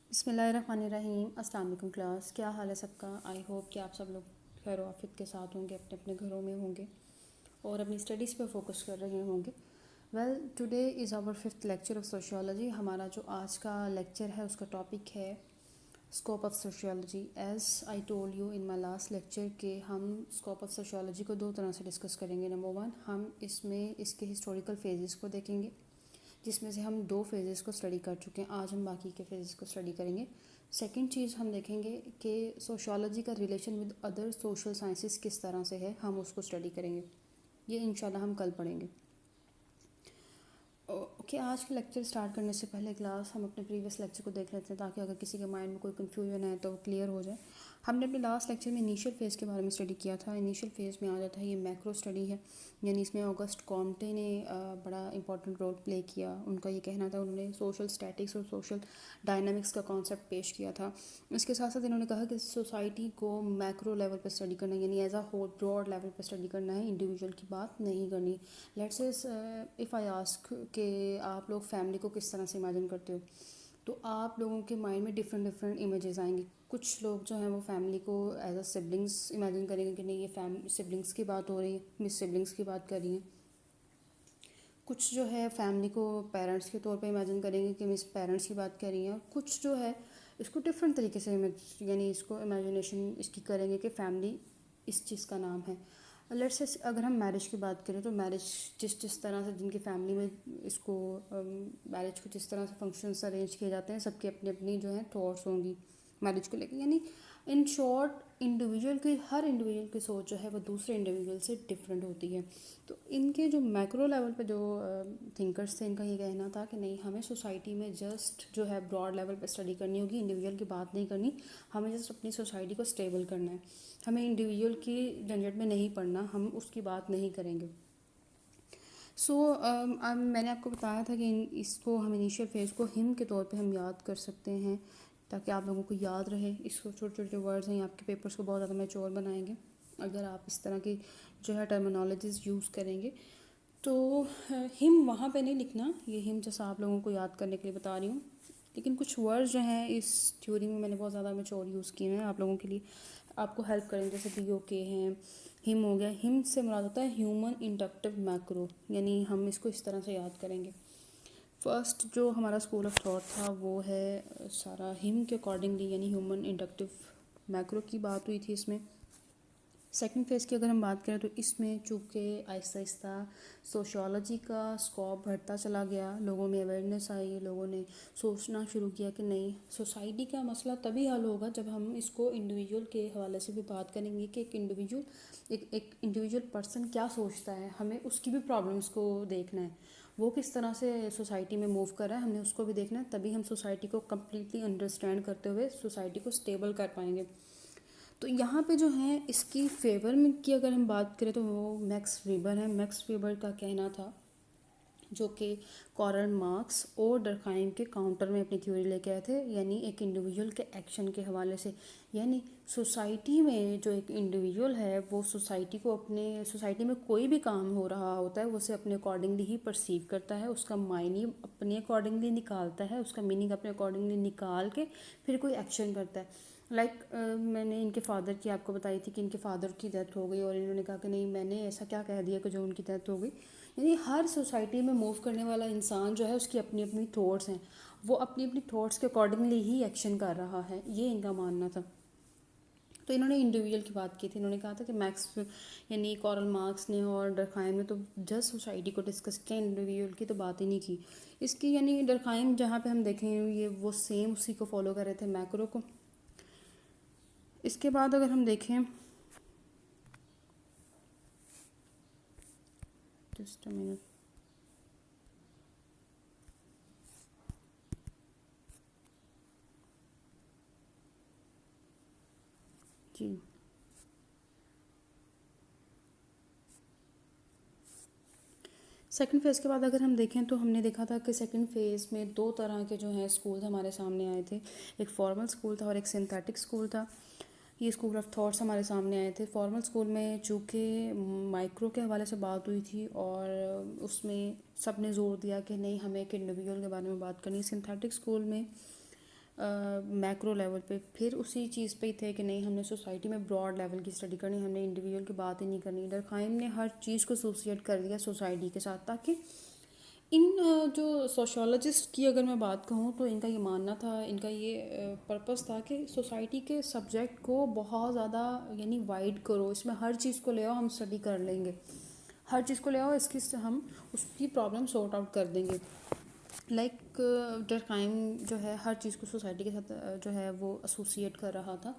बिस्मिल्लाहिर्रहमानिर्रहीम। अस्सलाम वालेकुम क्लास, क्या हाल है सबका। आई होप कि आप सब लोग खैर आफियत के साथ होंगे, अपने अपने घरों में होंगे और अपनी स्टडीज़ पे फोकस कर रहे होंगे। Well, today is our fifth lecture of sociology. हमारा जो आज का लेक्चर है उसका टॉपिक है scope of sociology. As I told you in my last lecture के हम स्कोप ऑफ सोशियोलॉजी को दो तरह से डिस्कस करेंगे। नंबर वन, हम इसमें इसके हिस्टोरिकल फेजेस को देखेंगे, जिसमें से हम दो फेजेस को स्टडी कर चुके हैं। आज हम बाकी के फेजेस को स्टडी करेंगे। सेकंड चीज़ हम देखेंगे कि सोशियोलॉजी का relation with other social sciences किस तरह से है, हम उसको स्टडी करेंगे। ये इंशाल्लाह हम कल पढ़ेंगे। ओके, आज के लेक्चर स्टार्ट करने से पहले क्लास हम अपने प्रीवियस लेक्चर को देख लेते हैं, ताकि अगर किसी के माइंड में कोई कन्फ्यूजन है तो क्लियर हो जाए। हमने अपने लास्ट लेक्चर में इनिशियल फेज़ के बारे में स्टडी किया था। इनिशियल फेज़ में आ जाता है ये मैक्रो स्टडी है, यानी इसमें ऑगस्ट कॉम्टे ने बड़ा इंपॉर्टेंट रोल प्ले किया। उनका ये कहना था, उन्होंने सोशल स्टैटिक्स और सोशल डायनामिक्स का कॉन्सेप्ट पेश किया था। इसके साथ साथ इन्होंने कहा कि सोसाइटी को मैक्रो लेवल पर स्टडी करना है, यानी as a whole broad level पर स्टडी करना है, इंडिविजुअल की बात नहीं करनी। लेट्स इफ़ आई आस्क कि आप लोग फैमिली को किस तरह से इमेजिन करते हो, तो आप लोगों के माइंड में डिफरेंट इमेजेस आएंगे। कुछ लोग जो हैं वो फैमिली को एज अ सिबलिंग्स इमेजिन करेंगे कि नहीं, ये फैमिली सिबलिंग्स की बात हो रही है, मिस सिबलिंग्स की बात कर रही हैं। कुछ जो है फैमिली को पेरेंट्स के तौर पे इमेजिन करेंगे कि मिस पेरेंट्स की बात कर रही हैं। कुछ जो है इसको डिफरेंट तरीके से यानी इसको इमेजिनेशन इसकी करेंगे कि फैमिली इस चीज़ का नाम है। लेट्स से अगर हम मैरिज की बात करें तो मैरिज जिस जिस तरह से जिनकी फैमिली में इसको मैरिज को जिस तरह से फंक्शंस अरेंज किए जाते हैं, सबकी अपनी अपनी जो है थॉट्स होंगी मैरिज को लेकर। यानी इन शॉर्ट हर इंडिविजुअल की सोच जो है वो दूसरे इंडिविजुअल से डिफरेंट होती है। तो इनके जो मैक्रो लेवल पे जो थिंकर्स थे, इनका ये कहना था कि नहीं, हमें सोसाइटी में जस्ट जो है ब्रॉड लेवल पे स्टडी करनी होगी, इंडिविजुअल की बात नहीं करनी। हमें जस्ट अपनी सोसाइटी को स्टेबल करना है, हमें इंडिविजुअल की झंझट में नहीं पड़ना, हम उसकी बात नहीं करेंगे। मैंने आपको बताया था कि इसको हम इनिशियल फेज़ को हिम के तौर पे हम याद कर सकते हैं, ताकि आप लोगों को याद रहे। इसको छोटे छोटे वर्ड्स हैं, आपके पेपर्स को बहुत ज़्यादा मैच्योर बनाएंगे अगर आप इस तरह की जो है टर्मिनोलॉजीज़ यूज़ करेंगे। तो हिम वहाँ पे नहीं लिखना, ये हिम जैसा आप लोगों को याद करने के लिए बता रही हूँ। लेकिन कुछ वर्ड्स जो हैं इस थ्योरी में मैंने बहुत ज़्यादा मैच्योर यूज़ किए हैं आप लोगों के लिए, आपको हेल्प करेंगे। जैसे BOK हैं, हिम हो गया। हिम से मुराद होता है ह्यूमन इंडक्टिव मैक्रो, यानी हम इसको इस तरह से याद करेंगे। फर्स्ट जो हमारा स्कूल ऑफ थॉट था वो है सारा हिम के अकॉर्डिंगली, यानी ह्यूमन इंडक्टिव मैक्रो की बात हुई थी इसमें। सेकंड फेज़ की अगर हम बात करें तो इसमें चूँकि आहिस्ता आहिस्ता सोशियोलॉजी का स्कोप बढ़ता चला गया, लोगों में अवेयरनेस आई, लोगों ने सोचना शुरू किया कि नहीं, सोसाइटी का मसला तभी हल होगा जब हम इसको इंडिविजुअल के हवाले से भी बात करेंगे कि एक इंडिविजुअल पर्सन क्या सोचता है, हमें उसकी भी प्रॉब्लम्स को देखना है, वो किस तरह से सोसाइटी में मूव कर रहा है, हमने उसको भी देखना है। तभी हम सोसाइटी को कम्प्लीटली अंडरस्टैंड करते हुए सोसाइटी को स्टेबल कर पाएंगे। तो यहाँ पे जो है इसकी फेवर में की अगर हम बात करें तो वो मैक्स वेबर है। मैक्स वेबर का कहना था, जो कि कार्ल मार्क्स और डर्कहाइम के काउंटर में अपनी थ्योरी लेके आए थे, यानी एक इंडिविजुअल के एक्शन के हवाले से। यानी सोसाइटी में जो एक इंडिविजुअल है वो सोसाइटी में कोई भी काम हो रहा होता है वो उसे अपने अकॉर्डिंगली ही परसीव करता है, उसका मायने अपने अकॉर्डिंगली निकालता है, उसका मीनिंग अपने अकॉर्डिंगली निकाल के फिर कोई एक्शन करता है। मैंने इनके फादर की आपको बताई थी कि इनके फादर की डेथ हो गई और इन्होंने कहा कि नहीं, मैंने ऐसा क्या कह दिया कि जो उनकी डेथ हो गई। यानी हर सोसाइटी में मूव करने वाला इंसान जो है उसकी अपनी अपनी थॉट्स हैं, वो अपनी अपनी थॉट्स के अकॉर्डिंगली ही एक्शन कर रहा है, ये इनका मानना था। तो इन्होंने इंडिविजुअल की बात की थी। इन्होंने कहा था कि मैक्स यानी कार्ल मार्क्स ने और डर्कहाइम ने तो जस्ट सोसाइटी को डिस्कस किया, इंडिविजुअल की तो बात ही नहीं की। इसकी यानी डर्कहाइम जहाँ पे हम देखें ये वो सेम उसी को फॉलो कर रहे थे, मैक्रो को। इसके बाद अगर हम देखें, जस्ट अ मिनट, जी सेकंड फेज़ के बाद अगर हम देखें तो हमने देखा था कि सेकंड फेज़ में दो तरह के जो हैं स्कूल हमारे सामने आए थे। एक फॉर्मल स्कूल था और एक सिंथेटिक स्कूल था। ये स्कूल ऑफ थॉट्स हमारे सामने आए थे। फॉर्मल स्कूल में चूँकि माइक्रो के हवाले से बात हुई थी और उसमें सब ने जोर दिया कि नहीं, हमें एक इंडिविजुअल के बारे में बात करनी। सिंथेटिक स्कूल में मैक्रो लेवल पे, फिर उसी चीज़ पे ही थे कि नहीं हमने सोसाइटी में ब्रॉड लेवल की स्टडी करनी, हमने इंडिविजुअल की बात ही नहीं करनी। डरखाइम ने हर चीज़ को एसोसिएट कर दिया सोसाइटी के साथ, ताकि इन जो सोशोलॉजिस्ट की अगर मैं बात कहूँ तो इनका ये मानना था, इनका ये पर्पस था कि सोसाइटी के सब्जेक्ट को बहुत ज़्यादा यानी वाइड करो, इसमें हर चीज़ को ले आओ, हम स्टडी कर लेंगे, हर चीज़ को ले आओ, इसकी हम उसकी प्रॉब्लम सॉर्ट आउट कर देंगे। लाइक डरखाइम जो है हर चीज़ को सोसाइटी के साथ जो है वो एसोसिएट कर रहा था।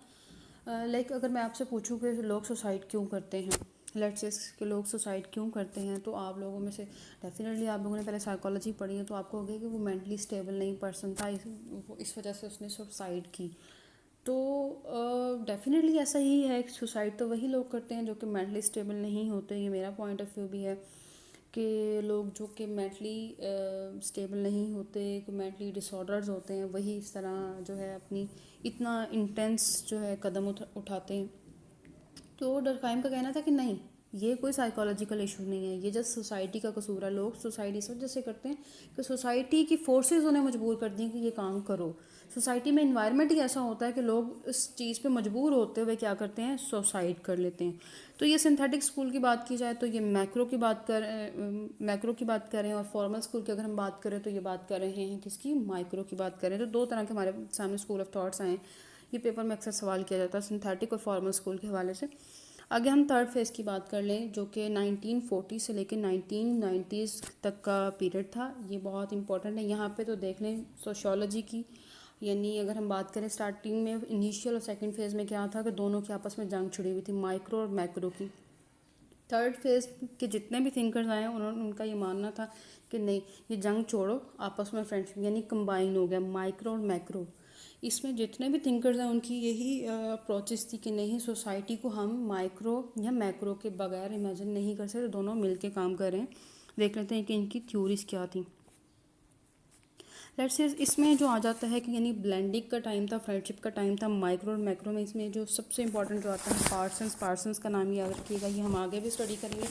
लाइक अगर मैं आपसे पूछूं कि लोग सुसाइड क्यों करते हैं, लेट्स से कि लोग सुसाइड क्यों करते हैं, तो आप लोगों में से डेफिनेटली आप लोगों ने पहले साइकोलॉजी पढ़ी है, तो आपको होगा कि वो मेंटली स्टेबल नहीं पर्सन था, इस वजह से उसने सुसाइड की। तो डेफिनेटली ऐसा ही है, सुसाइड तो वही लोग करते हैं जो कि मेंटली स्टेबल नहीं होते। ये मेरा पॉइंट ऑफ व्यू भी है कि लोग जो कि मेंटली स्टेबल नहीं होते, कि मेंटली डिसऑर्डर्स होते हैं, वही इस तरह जो है अपनी इतना इंटेंस जो है कदम उठाते हैं। तो डरखाइम का कहना था कि नहीं, ये कोई साइकोलॉजिकल इशू नहीं है, ये जस्ट सोसाइटी का कसूर है। लोग सोसाइटी इस वजह से करते हैं कि सोसाइटी की फोर्सेस उन्हें मजबूर कर दी कि ये काम करो। सोसाइटी में इन्वायरमेंट ही ऐसा होता है कि लोग इस चीज़ पे मजबूर होते हुए क्या करते हैं, सुसाइड कर लेते हैं। तो ये सिंथेटिक स्कूल की बात की जाए तो ये मैक्रो की बात करें, और फॉर्मल स्कूल की अगर हम बात करें तो ये बात कर रहे हैं किसकी, माइक्रो की बात करें। तो दो तरह के हमारे सामने स्कूल ऑफ थॉट्स आए हैं, ये पेपर में अक्सर सवाल किया जाता है सिंथेटिक और फॉर्मल स्कूल के हवाले से। आगे हम थर्ड फेज़ की बात कर लें, जो कि 1940 से लेकर 1990s तक का पीरियड था। ये बहुत इंपॉर्टेंट है। यहाँ पे तो देख लें सोशियोलॉजी की, यानी अगर हम बात करें स्टार्टिंग में इनिशियल और सेकंड फेज़ में क्या था कि दोनों की आपस में जंग छिड़ी हुई थी, माइक्रो और मैक्रो की। थर्ड फेज़ के जितने भी थिंकर्स आए उनका ये मानना था कि नहीं, ये जंग छोड़ो, आपस में फ्रेंडशिप यानी कंबाइन हो गया माइक्रो और मैक्रो। इसमें जितने भी थिंकर्स हैं उनकी यही अप्रोचेस थी कि नहीं, सोसाइटी को हम माइक्रो या मैक्रो के बगैर इमेजिन नहीं कर सकते, दोनों मिलके काम कर रहे हैं। देख लेते हैं कि इनकी थ्योरीज क्या थी। लेट्स से इसमें जो आ जाता है कि यानी ब्लेंडिंग का टाइम था, फ्रेंडशिप का टाइम था, माइक्रो और मैक्रो में इसमें जो सबसे इंपॉर्टेंट जो आता है पार्सन्स का नाम याद रखिएगा, ये हम आगे भी स्टडी करेंगे।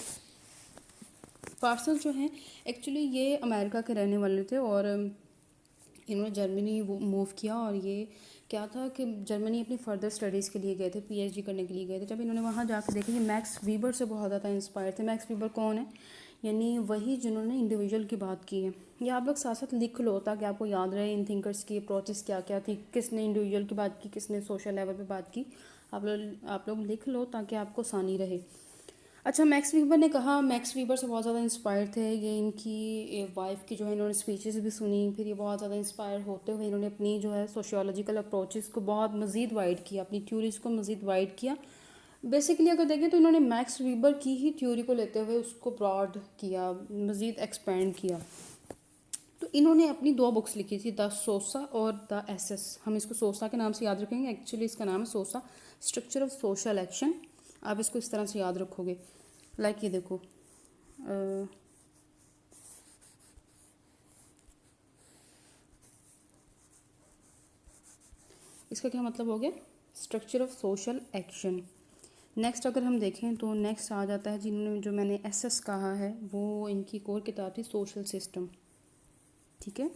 पार्सन्स जो हैं एक्चुअली ये अमेरिका के रहने वाले थे और इन्होंने जर्मनी मूव किया। और ये क्या था कि जर्मनी अपनी फर्दर स्टडीज़ के लिए गए थे, पीएचडी करने के लिए गए थे। जब इन्होंने वहाँ जाकर देखा, ये मैक्स वीबर से बहुत ज़्यादा इंस्पायर थे। मैक्स वीबर कौन है, यानी वही जिन्होंने इंडिविजुअल की बात की है। ये आप लोग साथ साथ लिख लो ताकि आपको याद रहे इन थिंकर्स की अप्रोचेस क्या क्या थी, किसने इंडिविजुअल की बात की, किसने सोशल लेवल पे बात की। आप लोग लिख लो ताकि आपको आसानी रहे। अच्छा, मैक्स वीबर ने कहा, मैक्स वीबर से बहुत ज़्यादा इंस्पायर थे ये। इनकी वाइफ की जो है इन्होंने स्पीचेस भी सुनी, फिर ये बहुत ज़्यादा इंस्पायर होते हुए इन्होंने अपनी जो है सोशियोलॉजिकल अप्रोचेस को बहुत मज़ीद वाइड किया, अपनी थ्योरीज को मज़ीद वाइड किया। बेसिकली अगर देखें तो इन्होंने मैक्स वीबर की ही थ्योरी को लेते हुए उसको ब्रॉड किया, मज़ीद एक्सपेंड किया। तो इन्होंने अपनी दो बुक्स लिखी थी, द सोसा और द एसेस। हम इसको सोसा के नाम से याद रखेंगे, एक्चुअली इसका नाम है सोसा, स्ट्रक्चर ऑफ सोशल एक्शन। आप इसको इस तरह से याद रखोगे। लाइक ये देखो, इसका क्या मतलब हो गया, structure of social action. Next अगर हम देखें तो नेक्स्ट आ जाता है जिन्होंने, जो मैंने एसएस कहा है, वो इनकी एक और किताब थी सोशल सिस्टम। ठीक है,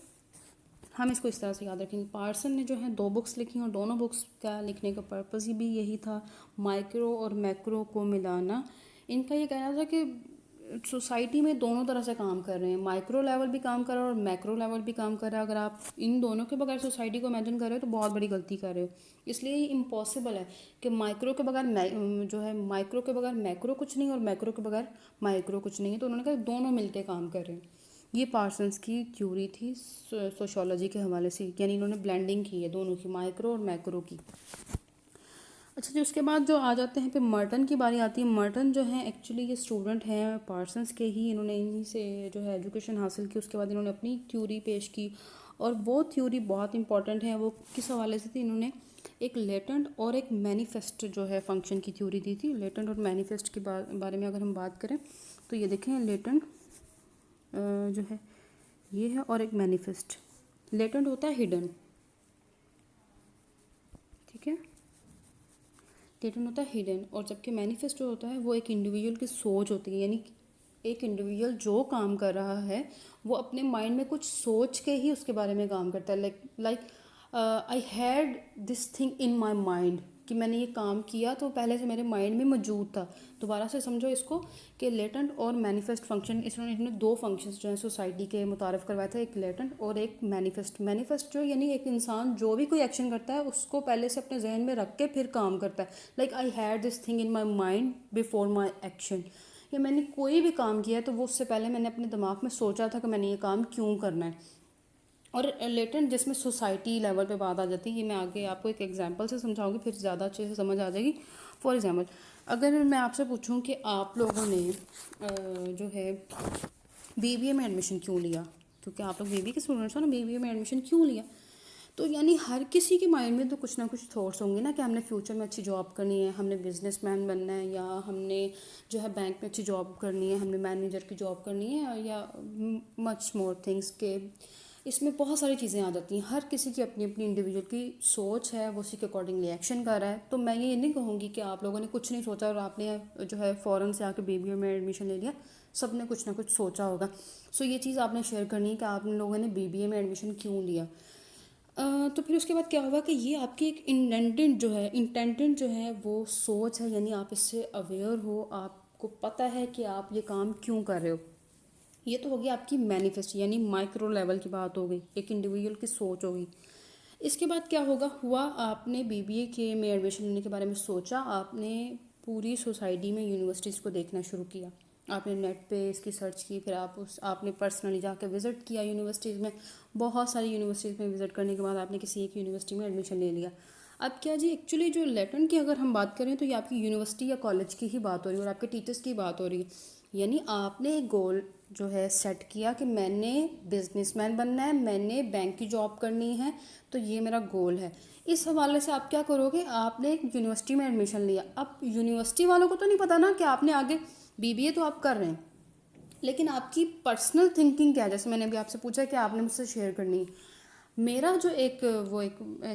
हम इसको इस तरह से याद रखेंगे। पार्सन ने जो है दो बुक्स लिखी और दोनों बुक्स का लिखने का पर्पज़ ही भी यही था, माइक्रो और मैक्रो को मिलाना। इनका ये कहना था कि सोसाइटी में दोनों तरह से काम कर रहे हैं, माइक्रो लेवल भी काम कर रहा है और मैक्रो लेवल भी काम कर रहा है। अगर आप इन दोनों के बगैर सोसाइटी को इमेजिन कर रहे हो तो बहुत बड़ी गलती कर रहे हो। इसलिए ये इम्पॉसिबल है कि माइक्रो के बगैर जो है माइक्रो के बगैर मैक्रो कुछ नहीं और मैक्रो के बगैर माइक्रो कुछ नहीं है। तो उन्होंने कहा दोनों मिलकर काम कर रहे हैं। ये पार्सन्स की थ्योरी थी सोशियोलॉजी के हवाले से, यानी इन्होंने ब्लेंडिंग की है दोनों की, माइक्रो और मैक्रो की। अच्छा जी, उसके बाद जो आ जाते हैं पे मर्टन की बारी आती है। मर्टन जो है एक्चुअली ये स्टूडेंट हैं पार्सन्स के ही, इन्होंने इन्हीं से जो है एजुकेशन हासिल की। उसके बाद इन्होंने अपनी थ्योरी पेश की और वो थ्योरी बहुत इंपॉर्टेंट है। वो किस हवाले से थी, इन्होंने एक लेटेंट और एक मैनिफेस्ट जो है फंक्शन की थ्योरी दी थी। लेटेंट और मैनिफेस्ट के बारे में अगर हम बात करें तो ये देखें, लेटेंट जो है ये है और एक मैनिफेस्ट। लेटेंट होता है हिडन, ठीक है, लेटेंट होता है हिडन, और जबकि मैनिफेस्ट जो होता है वो एक इंडिविजुअल की सोच होती है। यानी एक इंडिविजुअल जो काम कर रहा है वो अपने माइंड में कुछ सोच के ही उसके बारे में काम करता है। Like I had this thing in my mind, कि मैंने ये काम किया तो पहले से मेरे माइंड में मौजूद था। दोबारा से समझो इसको कि लेटेंट और मैनिफेस्ट फंक्शन, इन्होंने दो फंक्शंस जो हैं सोसाइटी के मुतारफ़ करवाया था, एक लेटेंट और एक मैनिफेस्ट। मैनिफेस्ट जो यानी एक इंसान जो भी कोई एक्शन करता है उसको पहले से अपने जहन में रख के फिर काम करता है। Like I had this thing in my mind before my action, या मैंने कोई भी काम किया है तो वो उससे पहले मैंने अपने दिमाग में सोचा था कि मैंने ये काम क्यों करना है। और लेटेंट जिसमें सोसाइटी लेवल पे बात आ जाती है, ये मैं आगे आपको एक एग्जांपल से समझाऊंगी, फिर ज़्यादा अच्छे से समझ आ जाएगी। फॉर एग्जांपल, अगर मैं आपसे पूछूं कि आप लोगों ने जो है बीबीए में एडमिशन क्यों लिया, क्योंकि आप लोग बीबीए के स्टूडेंट्स हो ना, बीबीए में एडमिशन क्यों लिया, तो यानी हर किसी के माइंड में तो कुछ ना कुछ थॉट्स होंगे ना, कि हमने फ्यूचर में अच्छी जॉब करनी है, हमने बिजनेसमैन बनना है, या हमने जो है बैंक में अच्छी जॉब करनी है, हमने मैनेजर की जॉब करनी है, या मच मोर थिंग्स के। इसमें बहुत सारी चीज़ें आ जाती हैं। हर किसी की अपनी अपनी इंडिविजुअल की सोच है, वो उसी के अकॉर्डिंगली एक्शन कर रहा है। तो मैं ये नहीं कहूँगी कि आप लोगों ने कुछ नहीं सोचा और आपने जो है फ़ौरन से आके बीबीए में एडमिशन ले लिया। सब ने कुछ ना कुछ सोचा होगा। सो ये चीज़ आपने शेयर करनी है कि आप लोगों ने बीबीए में एडमिशन क्यों लिया। तो फिर उसके बाद क्या होगा कि ये आपकी एक इंटेंटेड जो है वो सोच है, यानी आप इससे अवेयर हो, आपको पता है कि आप ये काम क्यों कर रहे हो। ये तो होगी आपकी मैनिफेस्ट, यानी माइक्रो लेवल की बात हो गई, एक इंडिविजुअल की सोच होगी। इसके बाद क्या हुआ, आपने बीबीए के में एडमिशन लेने के बारे में सोचा, आपने पूरी सोसाइटी में यूनिवर्सिटीज़ को देखना शुरू किया, आपने नेट पे इसकी सर्च की, फिर आपने पर्सनली जाकर विज़िट किया यूनिवर्सिटीज़ में। बहुत सारी यूनिवर्सिटीज़ में विज़िट करने के बाद आपने किसी एक यूनिवर्सिटी में एडमिशन ले लिया। अब क्या जी, एक्चुअली जो लेटेंट की अगर हम बात करें तो ये आपकी यूनिवर्सिटी या कॉलेज की ही बात हो रही है और आपके टीचर्स की बात हो रही है। यानी आपने एक गोल जो है सेट किया कि मैंने बिजनेसमैन बनना है, मैंने बैंक की जॉब करनी है, तो ये मेरा गोल है। इस हवाले से आप क्या करोगे, आपने एक यूनिवर्सिटी में एडमिशन लिया। अब यूनिवर्सिटी वालों को तो नहीं पता ना कि आपने आगे बीबीए तो आप कर रहे हैं, लेकिन आपकी पर्सनल थिंकिंग क्या है, जैसे मैंने अभी आपसे पूछा कि आपने मुझसे शेयर करनी है। मेरा जो एक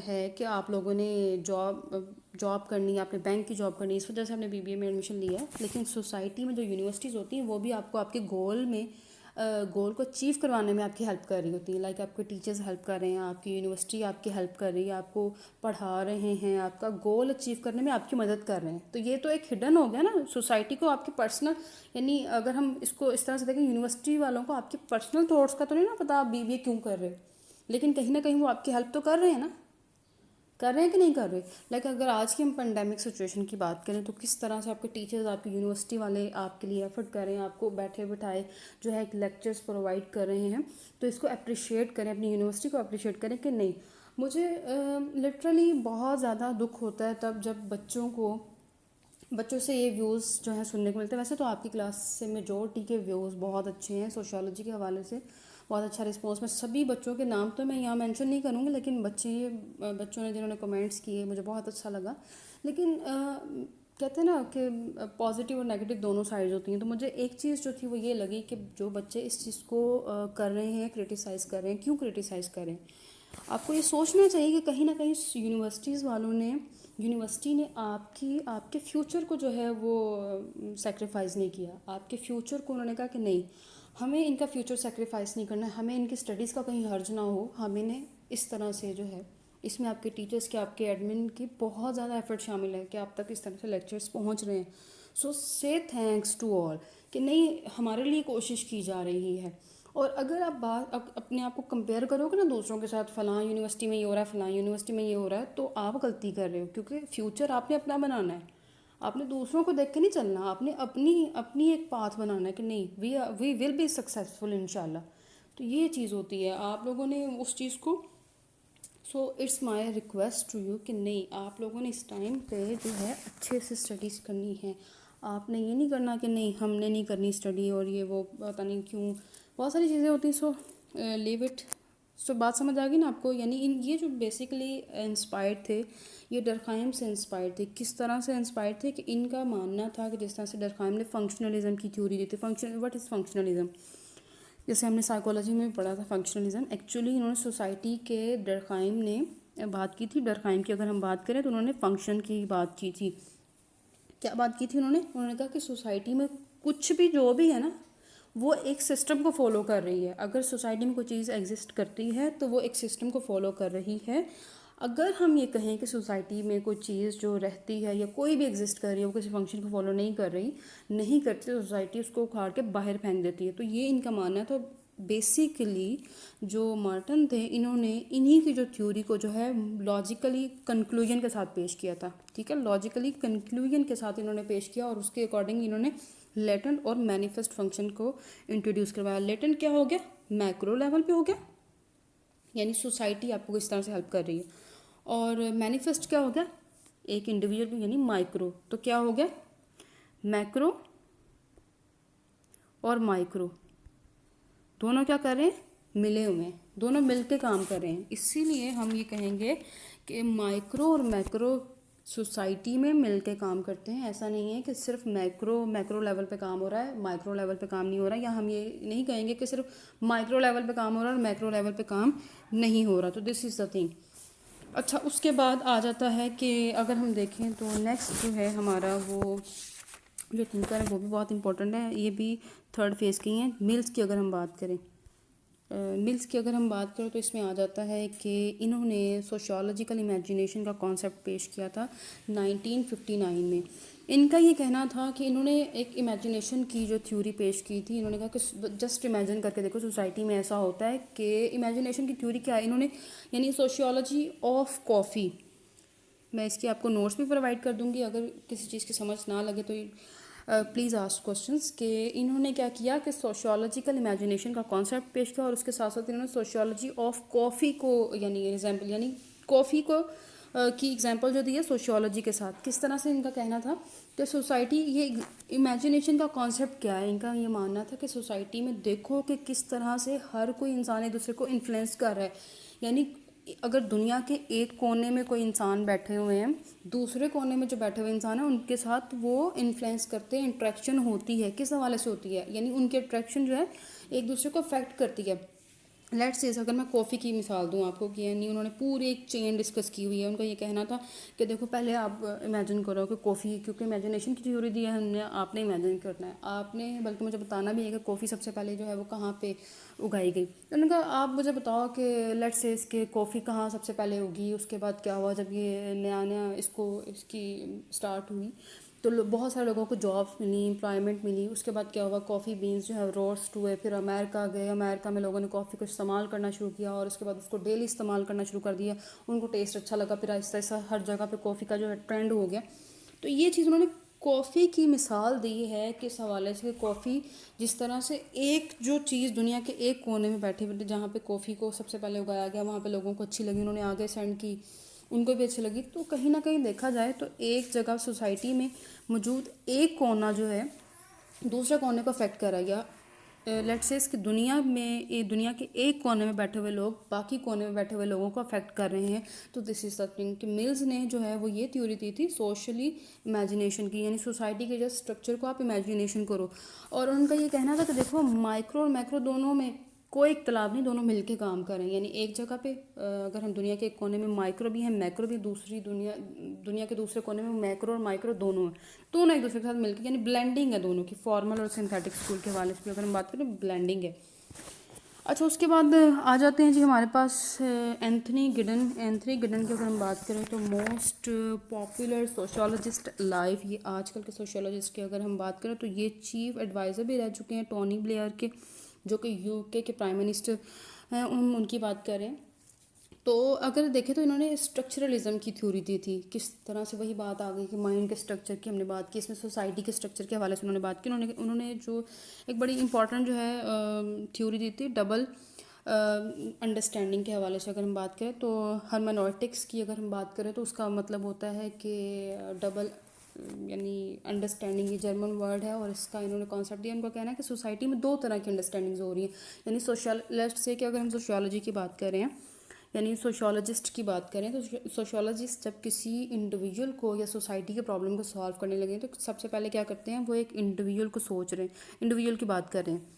है कि आप लोगों ने जॉब करनी है, आपने बैंक की जॉब करनी है, इस वजह से आपने बीबीए में एडमिशन लिया है। लेकिन सोसाइटी में जो यूनिवर्सिटीज़ होती हैं वो भी आपको आपके गोल को अचीव करवाने में आपकी हेल्प कर रही होती है। लाइक आपके टीचर्स हेल्प कर रहे हैं, आपकी यूनिवर्सिटी आपकी हेल्प कर रही है, आपको पढ़ा रहे हैं, आपका गोल अचीव करने में आपकी मदद कर रहे हैं। तो ये तो एक हिडन हो गया ना सोसाइटी को आपके पर्सनल, यानी अगर हम इसको इस तरह से देखें, यूनिवर्सिटी वालों को आपके पर्सनल थॉट्स का तो नहीं ना पता आप बीबीए क्यों कर रहे हो, लेकिन कहीं ना कहीं वो आपकी हेल्प तो कर रहे हैं ना, कर रहे हैं कि नहीं कर रहे। लाइक अगर आज की हम पेंडेमिक सिचुएशन की बात करें तो किस तरह से आपके टीचर्स, आपकी यूनिवर्सिटी वाले आपके लिए एफर्ट कर रहे हैं, आपको बैठे बिठाए जो है एक लेक्चर्स प्रोवाइड कर रहे हैं। तो इसको अप्रिशिएट करें, अपनी यूनिवर्सिटी को अप्रिशिएट करें कि नहीं। मुझे लिटरली बहुत ज़्यादा दुख होता है तब जब बच्चों से ये व्यूज़ जो है सुनने को मिलते हैं। वैसे तो आपकी क्लास से मेजॉरिटी के व्यूज़ बहुत अच्छे हैं, सोशियोलॉजी के हवाले से बहुत अच्छा रिस्पॉन्स। मैं सभी बच्चों के नाम तो मैं यहाँ मेंशन नहीं करूँगी, लेकिन बच्चों ने जिन्होंने कमेंट्स किए मुझे बहुत अच्छा लगा। लेकिन कहते हैं ना कि पॉजिटिव और नेगेटिव दोनों साइड्स होती हैं। तो मुझे एक चीज़ जो थी वो ये लगी कि जो बच्चे इस चीज़ को कर रहे हैं, क्रिटिसाइज़ कर रहे हैं, क्यों क्रिटिसाइज़ कर रहे हैं। आपको ये सोचना चाहिए कि कहीं ना कहीं यूनिवर्सिटी ने आपके फ्यूचर को जो है वो सेक्रीफाइस नहीं किया। आपके फ्यूचर को उन्होंने कहा कि नहीं, हमें इनका फ्यूचर सेक्रीफाइस नहीं करना है, हमें इनकी स्टडीज़ का कहीं हर्ज ना हो, हमें ने इस तरह से जो है, इसमें आपके टीचर्स के, आपके एडमिन की बहुत ज़्यादा एफर्ट शामिल है कि आप तक इस तरह से लेक्चर्स पहुंच रहे हैं। सो से थैंक्स टू ऑल कि नहीं, हमारे लिए कोशिश की जा रही है। और अगर आप अपने आप को कंपेयर करोगे ना दूसरों के साथ, फ़लाँ यूनिवर्सिटी में ये हो रहा है, फ़लाँ यूनिवर्सिटी में ये हो रहा है, तो आप गलती कर रहे हो, क्योंकि फ्यूचर आपने अपना बनाना है। आपने दूसरों को देख के नहीं चलना, आपने अपनी अपनी एक पाथ बनाना है कि नहीं, वी विल बी सक्सेसफुल इंशाल्लाह। तो ये चीज़ होती है, आप लोगों ने उस चीज़ को, so it's my request to you कि नहीं, आप लोगों ने इस टाइम पे जो है अच्छे से स्टडीज़ करनी है। आपने ये नहीं करना कि नहीं हमने नहीं करनी स्टडी और ये वो पता नहीं क्यों, बहुत सारी चीज़ें होती हैं। So leave it. सो बात समझ आ गई ना आपको। यानी ये जो बेसिकली इंस्पायर्ड थे, ये डरखाइम से इंस्पायर्ड थे। किस तरह से इंस्पायर्ड थे कि इनका मानना था कि जिस तरह से डरखाइम ने फंक्शनलिज्म की थ्योरी दी थी। व्हाट इज़ फंक्शनलिज्म, जैसे हमने साइकोलॉजी में पढ़ा था फंक्शनलिज्म। एक्चुअली इन्होंने सोसाइटी के डरखाइम ने बात की थी। डरखाइम की अगर हम बात करें तो उन्होंने फंक्शन की बात की थी। क्या बात की थी उन्होंने कहा कि सोसाइटी में कुछ भी जो भी है ना, वो एक सिस्टम को फॉलो कर रही है। अगर सोसाइटी में कोई चीज़ एग्जिस्ट करती है तो वो एक सिस्टम को फॉलो कर रही है। अगर हम ये कहें कि सोसाइटी में कोई चीज़ जो रहती है या कोई भी एग्जिस्ट कर रही है वो किसी फंक्शन को फॉलो नहीं कर रही, नहीं करती, तो सोसाइटी उसको उखाड़ के बाहर फेंक देती है। तो ये इनका मानना है। तो बेसिकली जो मार्टन थे, इन्होंने इन्हीं की जो थ्योरी को जो है लॉजिकली कंक्लूजन के साथ पेश किया था। ठीक है, लॉजिकली कंक्लूजन के साथ इन्होंने पेश किया और उसके अकॉर्डिंग इन्होंने लेटेंट और मैनिफेस्ट फंक्शन को इंट्रोड्यूस करवाया। लेटेंट क्या हो गया, मैक्रो लेवल पे हो गया, यानी सोसाइटी आपको किस तरह से हेल्प कर रही है। और मैनिफेस्ट क्या हो गया, एक इंडिविजुअल यानी माइक्रो। तो क्या हो गया, मैक्रो और माइक्रो दोनों क्या कर रहे हैं, मिले हुए हैं, दोनों मिलके काम कर रहे हैं। इसीलिए हम ये कहेंगे कि माइक्रो और मैक्रो सोसाइटी में मिलके काम करते हैं। ऐसा नहीं है कि सिर्फ मैक्रो लेवल पे काम हो रहा है, माइक्रो लेवल पे काम नहीं हो रहा है, या हम ये नहीं कहेंगे कि सिर्फ माइक्रो लेवल पे काम हो रहा है और मैक्रो लेवल पे काम नहीं हो रहा। तो दिस इज़ द थिंग। अच्छा, उसके बाद आ जाता है कि अगर हम देखें तो नेक्स्ट जो है हमारा वो जो थिंकर है वो भी बहुत इंपॉर्टेंट है। ये भी थर्ड फेज़ की हैं। मिल्स की अगर हम बात करें, मिल्स की अगर हम बात करें तो इसमें आ जाता है कि इन्होंने सोशियोलॉजिकल इमेजिनेशन का कॉन्सेप्ट पेश किया था 1959 में। इनका ये कहना था कि इन्होंने एक इमेजिनेशन की जो थ्योरी पेश की थी, इन्होंने कहा कि जस्ट इमेजिन करके देखो सोसाइटी में ऐसा होता है कि इमेजिनेशन की थ्योरी क्या है इन्होंने, यानी सोशियोलॉजी ऑफ कॉफ़ी। मैं इसकी आपको नोट्स भी प्रोवाइड कर दूंगी, अगर किसी चीज़ की समझ ना लगे तो प्लीज़ आस्क क्वेश्चंस। कि इन्होंने क्या किया कि सोशियोलॉजिकल इमेजिनेशन का कॉन्सेप्ट पेश किया और उसके साथ साथ इन्होंने सोशियोलॉजी ऑफ कॉफ़ी को यानी एग्जाम्पल, यानी कॉफ़ी को की एग्जांपल जो दी है सोशियोलॉजी के साथ। किस तरह से इनका कहना था कि सोसाइटी, ये इमेजिनेशन का कॉन्सेप्ट क्या है, इनका ये मानना था कि सोसाइटी में देखो कि किस तरह से हर कोई इंसान एक दूसरे को इन्फ्लुएंस कर रहा है। यानी अगर दुनिया के एक कोने में कोई इंसान बैठे हुए हैं, दूसरे कोने में जो बैठे हुए इंसान हैं उनके साथ वो इन्फ्लुएंस करते हैं, इंट्रैक्शन होती है। किस हवाले से होती है, यानी उनकी अट्रैक्शन जो है एक दूसरे को अफेक्ट करती है। लेट्स से अगर मैं कॉफ़ी की मिसाल दूं आपको कि यानी उन्होंने पूरी एक चेन डिस्कस की हुई है। उनका ये कहना था कि देखो पहले आप इमेजिन करो कि कॉफ़ी, क्योंकि इमेजिनेशन की थ्योरी दी है हमने, आपने इमेजिन करना है, आपने बल्कि मुझे बताना भी है कि कॉफ़ी सबसे पहले जो है वो कहाँ पे उगाई गई। तो उन्होंने कहा आप मुझे बताओ कि लेट्स से इसके कॉफ़ी कहाँ सबसे पहले उगी, उसके बाद क्या हुआ जब ये नया नया इसकी स्टार्ट हुई तो बहुत सारे लोगों को जॉब्स मिली, एम्प्लॉयमेंट मिली। उसके बाद क्या हुआ, कॉफ़ी बीन्स जो है रोस्ट हुए, फिर अमेरिका गए, अमेरिका में लोगों ने कॉफ़ी को इस्तेमाल करना शुरू किया और उसके बाद उसको डेली इस्तेमाल करना शुरू कर दिया। उनको टेस्ट अच्छा लगा, फिर आहिस्ता आहिस्ता हर जगह पे कॉफ़ी का जो है ट्रेंड हो गया। तो ये चीज़ उन्होंने कॉफ़ी की मिसाल दी है किस हवाले से, कॉफ़ी जिस तरह से एक जो चीज़ दुनिया के एक कोने में बैठे हुए जहाँ पे कॉफ़ी को सबसे पहले उगाया गया, वहाँ पे लोगों को अच्छी लगी, उन्होंने आगे सेंड की, उनको भी अच्छी लगी। तो कहीं ना कहीं देखा जाए तो एक जगह सोसाइटी में मौजूद एक कोना जो है दूसरे कोने को अफेक्ट करा गया। लेट्स से इसकी दुनिया के एक कोने में बैठे हुए लोग बाकी कोने में बैठे हुए लोगों को अफेक्ट कर रहे हैं। तो दिस इज द थिंग कि मिल्स ने जो है वो ये थ्योरी दी थी सोशली इमेजिनेशन की, यानी सोसाइटी के जो स्ट्रक्चर को आप इमेजिनेशन करो। और उनका ये कहना था कि देखो माइक्रो और मैक्रो दोनों में कोई इख्तलाफ नहीं, दोनों मिलके काम कर रहे हैं। यानी एक जगह पे अगर हम दुनिया के एक कोने में माइक्रो भी हैं, मैक्रो भी, दूसरी दुनिया के दूसरे कोने में मैक्रो और माइक्रो दोनों हैं, दोनों एक दूसरे के साथ मिलकर, यानी ब्लेंडिंग है दोनों की। फॉर्मल और सिंथेटिक स्कूल के हवाले से अगर हम बात करें ब्लेंडिंग है। अच्छा, उसके बाद आ जाते हैं जी हमारे पास एंथनी गिडन की अगर हम बात करें तो मोस्ट पॉपुलर सोशियोलॉजिस्ट लाइफ, ये आजकल के सोशियोलॉजिस्ट की अगर हम बात करें तो ये चीफ एडवाइज़र भी रह चुके हैं टोनी ब्लेयर के, जो कि यूके के प्राइम मिनिस्टर हैं। उनकी बात करें तो अगर देखें तो इन्होंने स्ट्रक्चरलिज्म की थ्योरी दी थी। किस तरह से वही बात आ गई कि माइंड के स्ट्रक्चर की हमने बात की, इसमें सोसाइटी के स्ट्रक्चर के हवाले से उन्होंने बात की। उन्होंने जो एक बड़ी इंपॉर्टेंट जो है थ्योरी दी थी डबल अंडरस्टैंडिंग के हवाले से अगर हम बात करें तो हर्मेनोटिक्स की अगर हम बात करें तो उसका मतलब होता है कि डबल यानी अंडरस्टैंडिंग, ये जर्मन वर्ड है और इसका इन्होंने कॉन्सेप्ट दिया। उनका कहना है कि सोसाइटी में दो तरह की अंडरस्टैंडिंग्स हो रही हैं। यानी सोशलिस्ट से कि अगर हम सोशियोलॉजी की बात कर रहे हैं, यानी सोशियोलॉजिस्ट की बात करें तो सोशियोलॉजिस्ट जब किसी इंडिविजुअल को या सोसाइटी के प्रॉब्लम को सॉल्व करने लगे तो सबसे पहले क्या करते हैं, वो एक इंडिविजुअल को सोच रहे हैं, इंडिविजुअल की बात कर रहे हैं।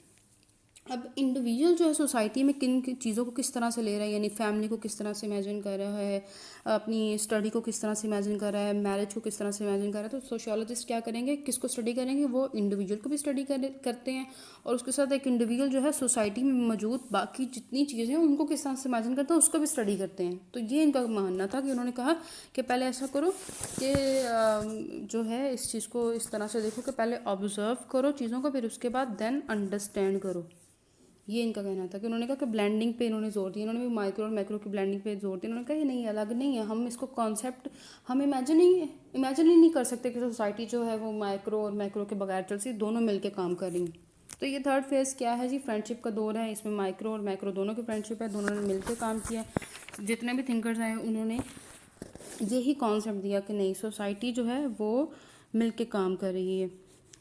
अब इंडिविजुअल जो है सोसाइटी में किन किन चीज़ों को किस तरह से ले रहा है, यानी फैमिली को किस तरह से इमेजिन कर रहा है, अपनी स्टडी को किस तरह से इमेजिन कर रहा है, मैरिज को किस तरह से इमेजिन कर रहा है, तो सोशियोलॉजिस्ट क्या करेंगे, किसको स्टडी करेंगे, वो इंडिविजुअल को भी स्टडी करते हैं, और उसके साथ एक इंडिविजुअल जो है सोसाइटी में मौजूद बाकी जितनी चीज़ें हैं उनको किस तरह से इमेजिन करते हैं उसको भी स्टडी करते हैं। तो ये इनका मानना था कि उन्होंने कहा कि पहले ऐसा करो कि जो है इस चीज़ को इस तरह से देखो कि पहले ऑब्जर्व करो चीज़ों को, फिर उसके बाद देन अंडरस्टैंड करो। ये इनका कहना था कि उन्होंने कहा कि ब्लेंडिंग पे इन्होंने जोर दिया, इन्होंने भी माइक्रो और मैक्रो की ब्लेंडिंग पे जोर दिया। उन्होंने कहा ये नहीं अलग नहीं है, हम इसको कॉन्सेप्ट हम इमेजिन ही नहीं कर सकते कि सोसाइटी जो है वो माइक्रो और मैक्रो के बगैर चल सी, दोनों मिलकर काम कर रही। तो ये थर्ड फेज़ क्या है जी, फ्रेंडशिप का दौर है, इसमें माइक्रो और मैक्रो दोनों की फ्रेंडशिप है, दोनों ने मिलकर काम किया। जितने भी थिंकर्स आए उन्होंने यही कॉन्सेप्ट दिया कि नहीं सोसाइटी जो है वो मिलके काम कर रही है।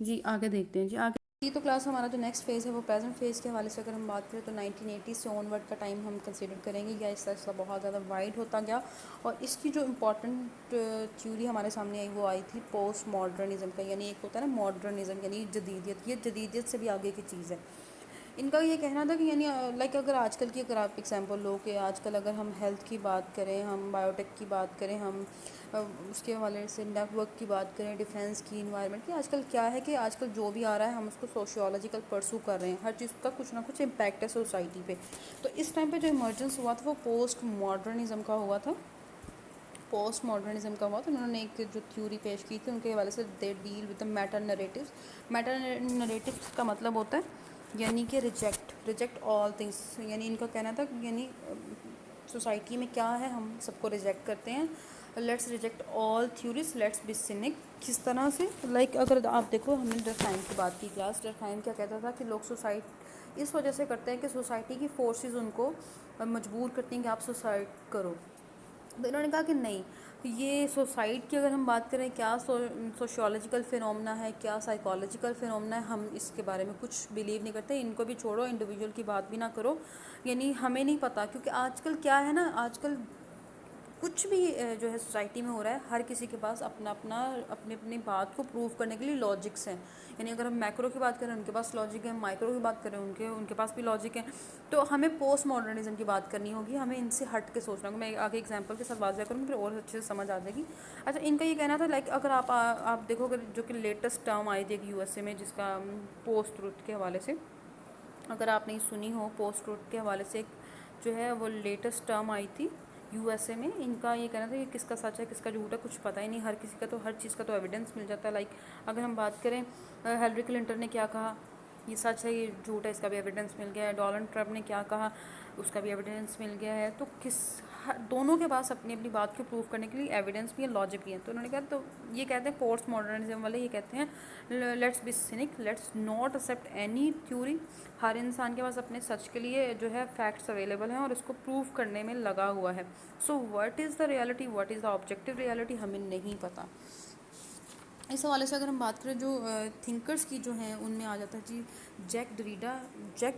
जी आगे देखते हैं जी आगे। ये तो क्लास हमारा जो नेक्स्ट फेज़ है वो प्रेजेंट फेज़ के हवाले से अगर हम बात करें तो 1980 से ऑनवर्ड का टाइम हम कंसीडर करेंगे। या इस तरह से बहुत ज़्यादा वाइड होता गया, और इसकी जो इम्पॉर्टेंट थ्योरी हमारे सामने आई वो आई थी पोस्ट मॉडर्निज़म का, यानी एक होता है ना मॉडर्निज़म यानी जदीदियत, ये जदीदियत से भी आगे की चीज़ है। इनका ये कहना था कि यानी लाइक अगर आजकल की अगर आप एग्जांपल लो कि आजकल अगर हम हेल्थ की बात करें, हम बायोटेक की बात करें, हम उसके हवाले से नेटवर्क की बात करें, डिफेंस की, इन्वायरमेंट की, आजकल क्या है कि आजकल जो भी आ रहा है हम उसको सोशियोलॉजिकल परसू कर रहे हैं, हर चीज़ का कुछ ना कुछ इम्पैक्ट है सोसाइटी पे। तो इस टाइम पे जो इमर्जेंस हुआ था वो पोस्ट मॉडर्निज़म का हुआ था, पोस्ट मॉडर्निज़म का हुआ। तो उन्होंने एक जो थ्योरी पेश की थी उनके हवाले से, they deal with the Meta narratives. Meta narratives का मतलब होता है यानी कि रिजेक्ट ऑल थिंग्स, यानी इनका कहना था यानी सोसाइटी में क्या है हम सबको रिजेक्ट करते हैं, let's reject all theories, let's be scenic. किस तरह से, लाइक अगर आप देखो हमने डरखाइम की बात की क्लास, डरखाइम क्या कहता था कि लोग सुसाइड इस वजह से करते हैं कि सोसाइटी की फोर्सेस उनको मजबूर करती हैं कि आप सुसाइड करो। तो इन्होंने कहा कि नहीं, ये सोसाइटी की अगर हम बात करें क्या सोशियोलॉजिकल फिनोमेना है, क्या साइकोलॉजिकल फिनोमेना है, हम इसके बारे में कुछ बिलीव नहीं करते, इनको भी छोड़ो, इंडिविजुअल की बात भी ना करो, यानी हमें नहीं पता। क्योंकि आजकल क्या है ना, आजकल कुछ भी जो है सोसाइटी में हो रहा है, हर किसी के पास अपना अपना अपनी अपनी बात को प्रूव करने के लिए लॉजिक्स हैं। यानी अगर हम मैक्रो की बात करें उनके पास लॉजिक है, माइक्रो की बात करें उनके उनके पास भी लॉजिक है। तो हमें पोस्ट मॉडर्निज्म की बात करनी होगी, हमें इनसे हट के सोचना होगा। मैं आगे एग्जांपल के साथ वाज़ह करूँगी फिर और अच्छे से समझ आ जाएगी। अच्छा, इनका ये कहना था लाइक अगर आप देखो अगर जो कि लेटेस्ट टर्म आई थी एक यूएसए में जिसका पोस्ट ट्रुथ के हवाले से, अगर आपने सुनी हो पोस्ट ट्रुथ के हवाले से जो है वो लेटेस्ट टर्म आई थी यूएसए में। इनका ये कहना था कि किसका सच है किसका झूठ है कुछ पता ही नहीं, हर किसी का तो हर चीज़ का तो एविडेंस मिल जाता है। लाइक अगर हम बात करें हिलरी क्लिंटन ने क्या कहा, ये सच है ये झूठ है, इसका भी एविडेंस मिल गया है। डोनाल्ड ट्रंप ने क्या कहा, उसका भी एविडेंस मिल गया है। तो दोनों के पास अपनी अपनी बात को प्रूव करने के लिए एविडेंस भी है, लॉजिक भी है। तो उन्होंने कहा, तो ये कहते हैं पोस्ट मॉडर्निज्म वाले ये कहते हैं let's be cynic, let's not accept any theory. हर इंसान के पास अपने सच के लिए जो है फैक्ट्स अवेलेबल हैं और इसको प्रूव करने में लगा हुआ है। So what is the reality, what is the objective reality, हमें नहीं पता। इस हवाले से अगर हम बात करें जो थिंकर्स की जो हैं उनमें आ जाता है जी जैक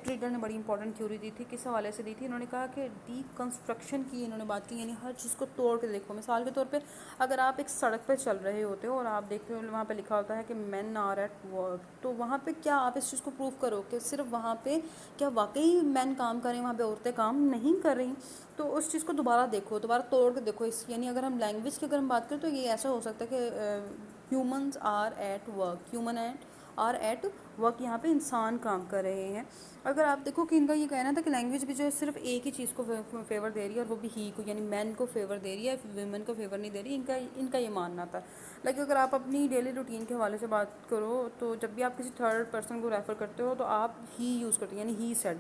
ड्रीडा ने बड़ी इंपॉर्टेंट थ्योरी दी थी। किस हवाले से दी थी, उन्होंने कहा कि डीकंस्ट्रक्शन की इन्होंने बात की, यानी हर चीज़ को तोड़ के देखो। मिसाल के तौर पे अगर आप एक सड़क पे चल रहे होते हो और आप देखते हो वहाँ पे लिखा होता है कि मेन आर एट वर्क, तो वहाँ पे क्या आप इस चीज़ को प्रूव करो कि सिर्फ वहाँ पे क्या वाकई मैन काम कर रहे हैं, वहाँ पे औरतें काम नहीं कर रही। तो उस चीज़ को दोबारा देखो, दोबारा तोड़ के देखो। इस यानी अगर हम लैंग्वेज की अगर हम बात करें तो ये ऐसा हो सकता है कि humans are at work, are at work, यहाँ पे इंसान काम कर रहे हैं। अगर आप देखो कि इनका ये कहना था कि लैंग्वेज भी जो है सिर्फ एक ही चीज़ को फेवर दे रही है और वो भी ही को, यानी मैन को फेवर दे रही है, वुमेन को फेवर नहीं दे रही। इनका ये मानना था। लाइक अगर आप अपनी डेली रूटीन के हवाले से बात करो तो जब भी आप किसी थर्ड पर्सन को रेफ़र करते हो तो आप ही यूज़ करते हो, यानी he said,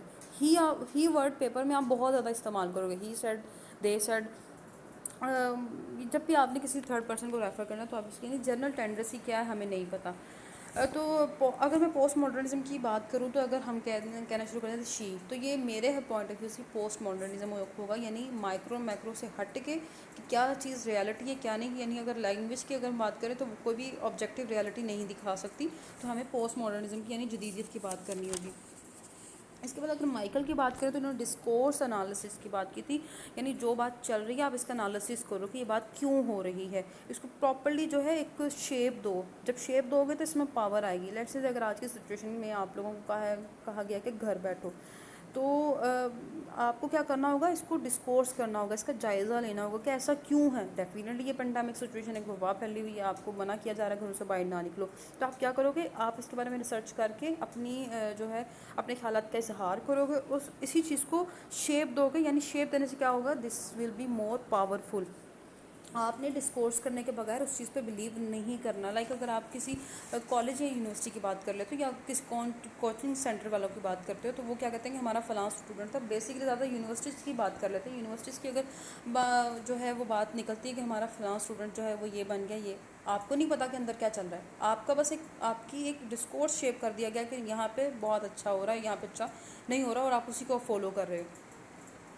he word paper में आप बहुत ज़्यादा इस्तेमाल करोगे, ही सेड, दे सेड। जब भी आपने किसी थर्ड पर्सन को रेफ़र करना तो आप इसकी यानी जनरल टेंडेंसी क्या है हमें नहीं पता। तो अगर मैं पोस्ट मॉडर्निज्म की बात करूँ तो अगर हम कहना शुरू करें तो शी, तो ये मेरे पॉइंट ऑफ व्यू से पोस्ट मॉडर्निज्म होगा, यानी माइक्रो मैक्रो से हट के कि क्या चीज़ रियलिटी है क्या नहीं। यानी अगर लैंग्वेज की अगर हम बात करें तो कोई भी ऑब्जेक्टिव रियलिटी नहीं दिखा सकती, तो हमें पोस्ट मॉडर्निज्म की यानी जदीदियत की बात करनी होगी। इसके बाद अगर माइकल की बात करें तो इन्होंने डिस्कोर्स एनालिसिस की बात की थी, यानी जो बात चल रही है आप इसका एनालिसिस करो कि ये बात क्यों हो रही है, इसको प्रॉपर्ली जो है एक शेप दो। जब शेप दोगे तो इसमें पावर आएगी। लेट्स से अगर आज की सिचुएशन में आप लोगों को कहा गया कि घर बैठो, तो आपको क्या करना होगा, इसको डिस्कोर्स करना होगा, इसका जायज़ा लेना होगा कि ऐसा क्यों है। डेफिनेटली ये पेंडेमिक सिचुएशन एक वबा फैली हुई है, आपको मना किया जा रहा है घरों से बाहर ना निकलो, तो आप क्या करोगे, आप इसके बारे में रिसर्च करके अपनी जो है अपने ख्यालात का इजहार करोगे, उस इसी चीज़ को शेप दोगे, यानी शेप देने से क्या होगा, this will be more powerful. आपने डिस्कोर्स करने के बगैर उस चीज़ पे बिलीव नहीं करना। लाइक अगर आप किसी कॉलेज या यूनिवर्सिटी की बात कर लेते हो, या किसी कोचिंग सेंटर वालों की बात करते हो, तो वो क्या कहते हैं कि हमारा फ़लाँ स्टूडेंट था। बेसिकली ज़्यादा यूनिवर्सिटीज़ की बात कर लेते हैं। यूनिवर्सिटीज़ की अगर जो है वो बात निकलती है कि हमारा फ़लाँ स्टूडेंट जो है वो ये बन गया, ये आपको नहीं पता कि अंदर क्या चल रहा है। आपका बस आपकी एक डिस्कोर्स शेप कर दिया गया कि यहाँ पे बहुत अच्छा हो रहा है, यहाँ पे अच्छा नहीं हो रहा, और आप उसी को फॉलो कर रहे हो।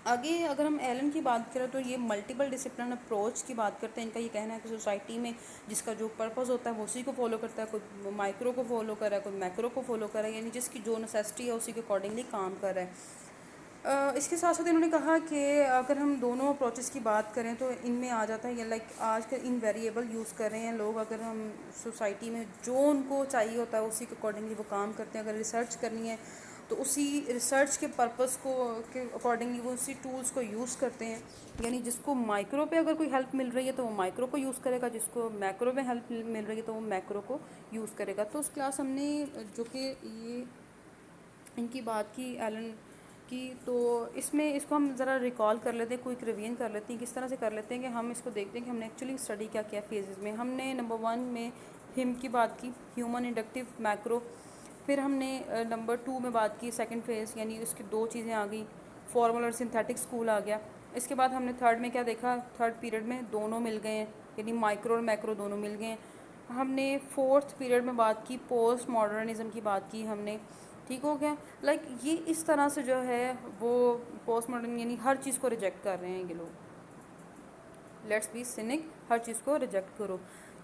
आगे अगर हम एलन की बात करें तो ये मल्टीपल डिसिप्लिन अप्रोच की बात करते हैं। इनका ये कहना है कि सोसाइटी में जिसका जो पर्पस होता है वो उसी को फॉलो करता है, कोई माइक्रो को फॉलो कर रहा है, कोई मैक्रो को फॉलो कर रहा है, यानी जिसकी जो नेसेसिटी है उसी के अकॉर्डिंगली काम कर रहा है। इसके साथ साथ इन्होंने कहा कि अगर हम दोनों अप्रोचेस की बात करें तो इनमें आ जाता है, लाइक आज के इन वेरिएबल यूज़ कर रहे हैं लोग। अगर हम सोसाइटी में जो उनको चाहिए होता है उसी के अकॉर्डिंगली वो काम करते हैं। अगर रिसर्च करनी है तो उसी रिसर्च के पर्पस को के अकॉर्डिंगली वो उसी टूल्स को यूज़ करते हैं। यानी जिसको माइक्रो पे अगर कोई हेल्प मिल रही है तो वो माइक्रो को यूज़ करेगा, जिसको मैक्रो में हेल्प मिल रही है तो वो मैक्रो को यूज़ करेगा। तो उस क्लास हमने जो कि ये इनकी बात की एलन की, तो इसमें इसको हम ज़रा रिकॉल कर लेते हैं, क्विक रिवीजन कर लेते हैं। किस तरह से कर लेते हैं कि हम इसको देखते हैं कि हमने एक्चुअली स्टडी क्या किया फेजेस में। हमने नंबर 1 में हिम की बात की, ह्यूमन इंडक्टिव मैक्रो। फिर हमने नंबर 2 में बात की सेकंड फेज़, यानी उसकी 2 चीज़ें आ गई, फॉर्मल और सिंथेटिक स्कूल आ गया। इसके बाद हमने थर्ड में क्या देखा, थर्ड पीरियड में दोनों मिल गए हैं, यानी माइक्रो और मैक्रो दोनों मिल गए हैं। हमने फोर्थ पीरियड में बात की, पोस्ट मॉडर्निज़म की बात की हमने, ठीक हो गया। लाइक ये इस तरह से जो है वो पोस्ट मॉडर्न यानी हर चीज़ को रिजेक्ट कर रहे हैं ये लोग। लेट्स बी सिनिक, हर चीज़ को रिजेक्ट करो।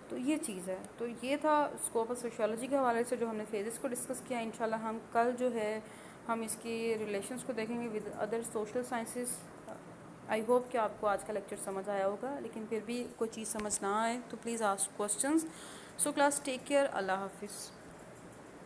तो ये चीज़ है। तो ये था स्कोप ऑफ सोशियोलॉजी के हवाले से जो हमने फेजेस को डिस्कस किया। इंशाल्लाह हम कल जो है हम इसके रिलेशंस को देखेंगे with other social sciences. I hope कि आपको आज का लेक्चर समझ आया होगा, लेकिन फिर भी कोई चीज़ समझ ना आए तो please ask questions. So class take care, अल्लाह हाफिज़।